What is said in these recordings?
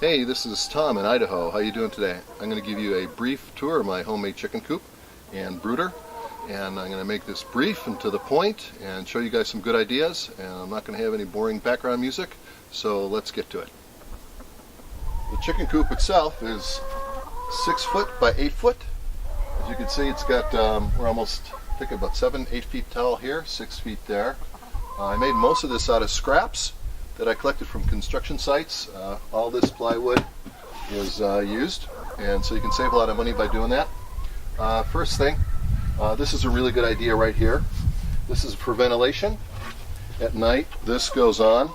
Hey, this is Tom in Idaho. How you doing today? I'm going to give you a brief tour of my homemade chicken coop and brooder, and I'm going to make this brief and to the point and show you guys some good ideas, and I'm not going to have any boring background music, so let's get to it. The chicken coop itself is 6 foot by 8 foot. As you can see, it's got, we're almost, I think about 7-8 feet tall here, 6 feet there. I made most of this out of scraps that I collected from construction sites. All this plywood is used, and so you can save a lot of money by doing that. First thing, this is a really good idea right here. This is for ventilation. At night, this goes on,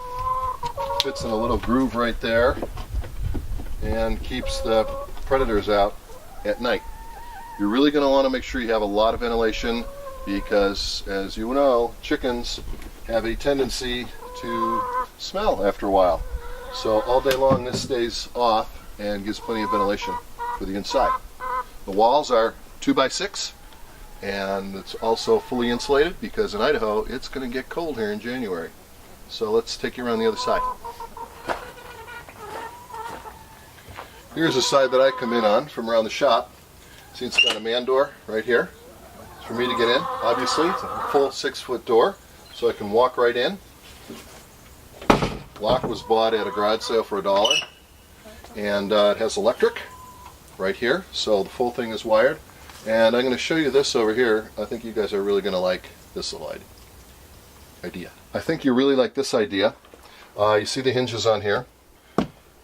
fits in a little groove right there, and keeps the predators out at night. You're really going to want to make sure you have a lot of ventilation because, as you know, chickens have a tendency to smell after a while. So all day long this stays off and gives plenty of ventilation for the inside. The walls are 2x6 and it's also fully insulated because in Idaho it's going to get cold here in January. So let's take you around the other side. Here's the side that I come in on from around the shop. See, it's got a man door right here. It's for me to get in. Obviously it's a full 6 foot door so I can walk right in. Lock was bought at a garage sale for $1, and it has electric right here, so the full thing is wired. And I'm going to show you this over here. I think you guys are really going to like this little idea. I think you really like this idea. You see the hinges on here.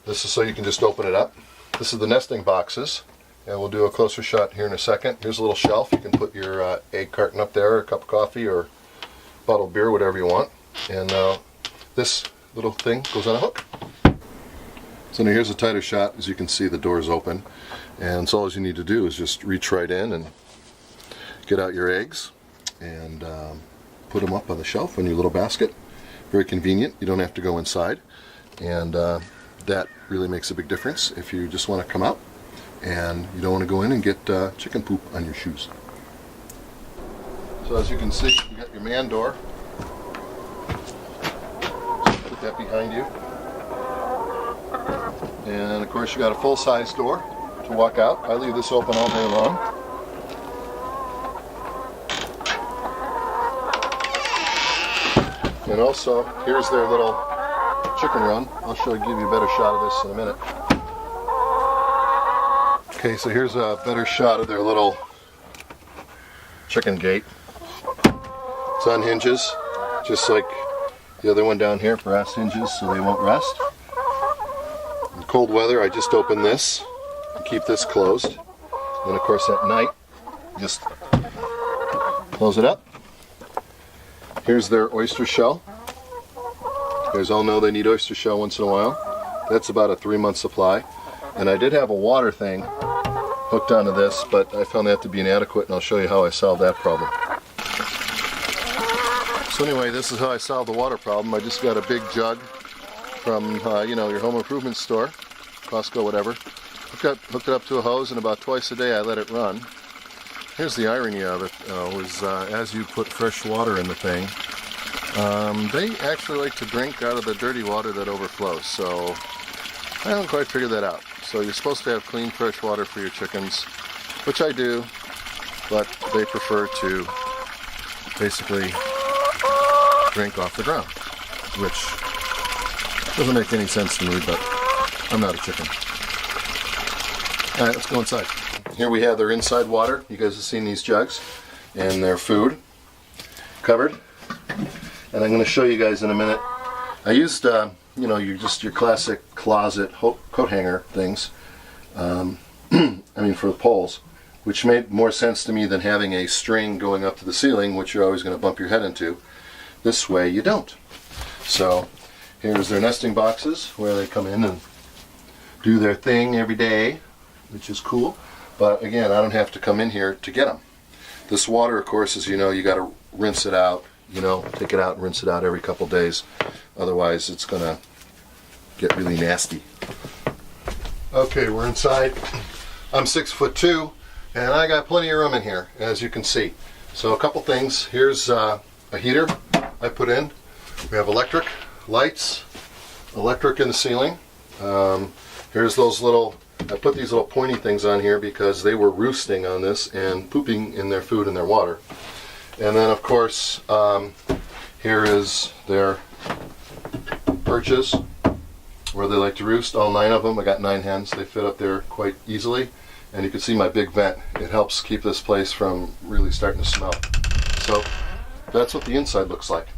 This is so you can just open it up. This is the nesting boxes, and we'll do a closer shot here in a second. Here's a little shelf. You can put your egg carton up there, or a cup of coffee, or bottle of beer, whatever you want. And this little thing goes on a hook. So now here's a tighter shot. As you can see, the door is open, and so all you need to do is just reach right in and get out your eggs and put them up on the shelf in your little basket. Very convenient. You don't have to go inside, and that really makes a big difference if you just want to come out and you don't want to go in and get chicken poop on your shoes. So as you can see, you got your man door. That behind you, and of course you got a full-size door to walk out. I leave this open all day long. And also here's their little chicken run. I'll give you a better shot of this in a minute. Okay, so here's a better shot of their little chicken gate. It's on hinges, just like the other one down here, brass hinges so they won't rust. In cold weather, I just open this and keep this closed. Then of course at night, just close it up. Here's their oyster shell. You guys all know they need oyster shell once in a while. That's about a 3-month supply. And I did have a water thing hooked onto this, but I found that to be inadequate, and I'll show you how I solved that problem. So anyway, this is how I solved the water problem. I just got a big jug from, your home improvement store, Costco, whatever. Hooked it up to a hose, and about twice a day I let it run. Here's the irony of it, as you put fresh water in the thing, they actually like to drink out of the dirty water that overflows. So I haven't quite figured that out. So you're supposed to have clean, fresh water for your chickens, which I do, but they prefer to basically drink off the ground, which doesn't make any sense to me, but I'm not a chicken. Alright, let's go inside. Here we have their inside water. You guys have seen these jugs and their food covered, and I'm going to show you guys in a minute. I used your classic closet coat hanger things for the poles, which made more sense to me than having a string going up to the ceiling, which you're always going to bump your head into. This way you don't. So here's their nesting boxes where they come in and do their thing every day, which is cool. But again, I don't have to come in here to get them. This water, of course, as you know, you got to rinse it out. Take it out and rinse it out every couple days. Otherwise, it's going to get really nasty. Okay, we're inside. I'm 6'2", and I got plenty of room in here, as you can see. So a couple things. Here's a heater I put in. We have electric lights, electric in the ceiling. Here's those little, I put these little pointy things on here because they were roosting on this and pooping in their food and their water. And then of course, here is their perches where they like to roost, all 9 of them. I got 9 hens. They fit up there quite easily. And you can see my big vent. It helps keep this place from really starting to smell. So that's what the inside looks like.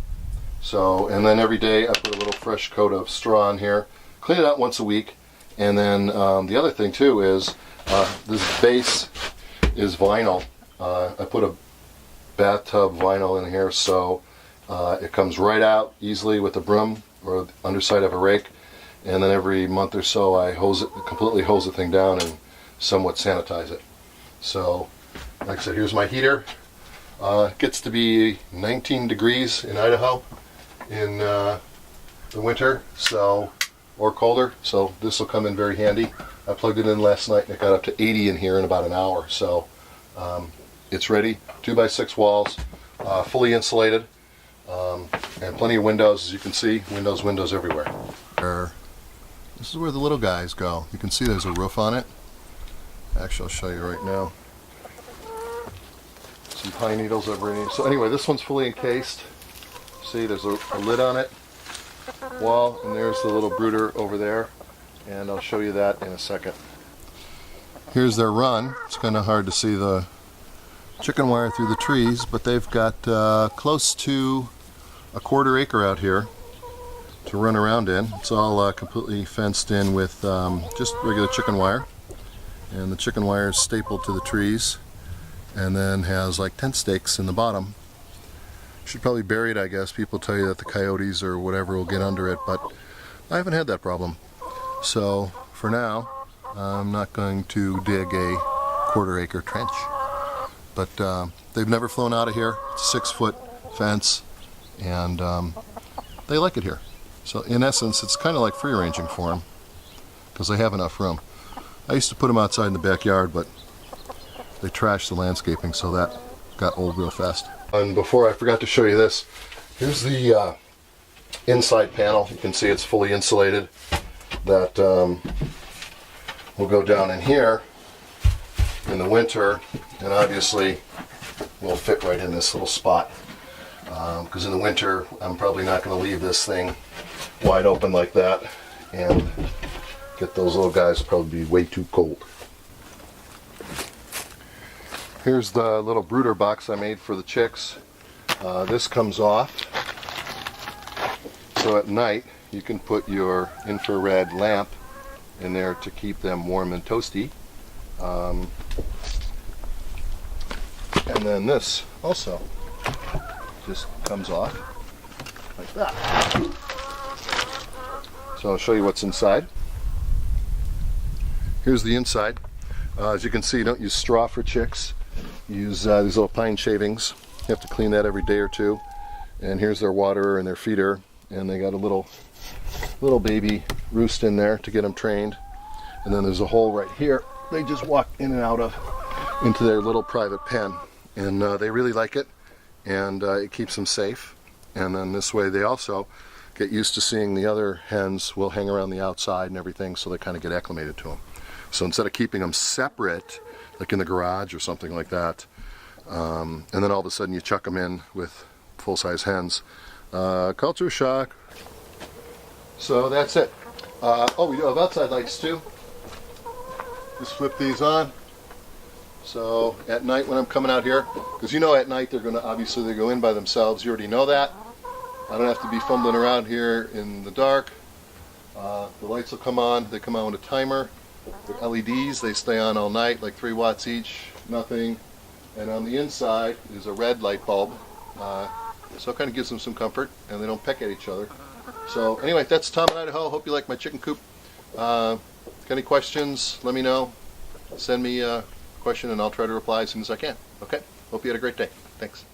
So, and then every day I put a little fresh coat of straw on here. Clean it out once a week. And then the other thing too is this base is vinyl. I put a bathtub vinyl in here so it comes right out easily with a broom or the underside of a rake. And then every month or so I completely hose the thing down and somewhat sanitize it. So, like I said, here's my heater. It gets to be 19 degrees in Idaho in the winter, so, or colder, so this will come in very handy. I plugged it in last night and it got up to 80 in here in about an hour, so it's ready. 2x6 walls, fully insulated, and plenty of windows, as you can see. Windows everywhere. This is where the little guys go. You can see there's a roof on it. Actually, I'll show you right now. Some pine needles over in here. So anyway, this one's fully encased. See, there's a lid on it, wall, and there's the little brooder over there. And I'll show you that in a second. Here's their run. It's kind of hard to see the chicken wire through the trees, but they've got close to a 1/4 acre out here to run around in. It's all completely fenced in with just regular chicken wire, and the chicken wire is stapled to the trees and then has like tent stakes in the bottom. Should probably bury it, I guess. People tell you that the coyotes or whatever will get under it, but I haven't had that problem. So for now I'm not going to dig a 1/4 acre trench, but they've never flown out of here. It's a 6-foot fence, and they like it here. So in essence, it's kind of like free ranging for them because they have enough room. I used to put them outside in the backyard, but they trashed the landscaping, so that got old real fast. And before I forgot to show you this, here's the inside panel. You can see it's fully insulated. That will go down in here in the winter, and obviously will fit right in this little spot. Because in the winter, I'm probably not going to leave this thing wide open like that, and get those little guys will probably be way too cold. Here's the little brooder box I made for the chicks. This comes off, so at night you can put your infrared lamp in there to keep them warm and toasty. And then this also just comes off like that. So I'll show you what's inside. Here's the inside. As you can see, you don't use straw for chicks. You use these little pine shavings. You have to clean that every day or two. And here's their water and their feeder. And they got a little baby roost in there to get them trained. And then there's a hole right here. They just walk in and out of into their little private pen. And they really like it. And it keeps them safe. And then this way they also get used to seeing the other hens will hang around the outside and everything, so they kind of get acclimated to them. So instead of keeping them separate, like in the garage or something like that, and then all of a sudden you chuck them in with full-size hens, culture shock. So that's it. Oh, we do have outside lights too. Just flip these on. So at night when I'm coming out here, because you know at night they're going to obviously go in by themselves. You already know that. I don't have to be fumbling around here in the dark. The lights will come on. They come on with a timer. They're LEDs. They stay on all night, like 3 watts each. Nothing. And on the inside is a red light bulb. So it kind of gives them some comfort, and they don't peck at each other. So anyway, that's Tom in Idaho. Hope you like my chicken coop. Got any questions? Let me know. Send me a question, and I'll try to reply as soon as I can. Okay? Hope you had a great day. Thanks.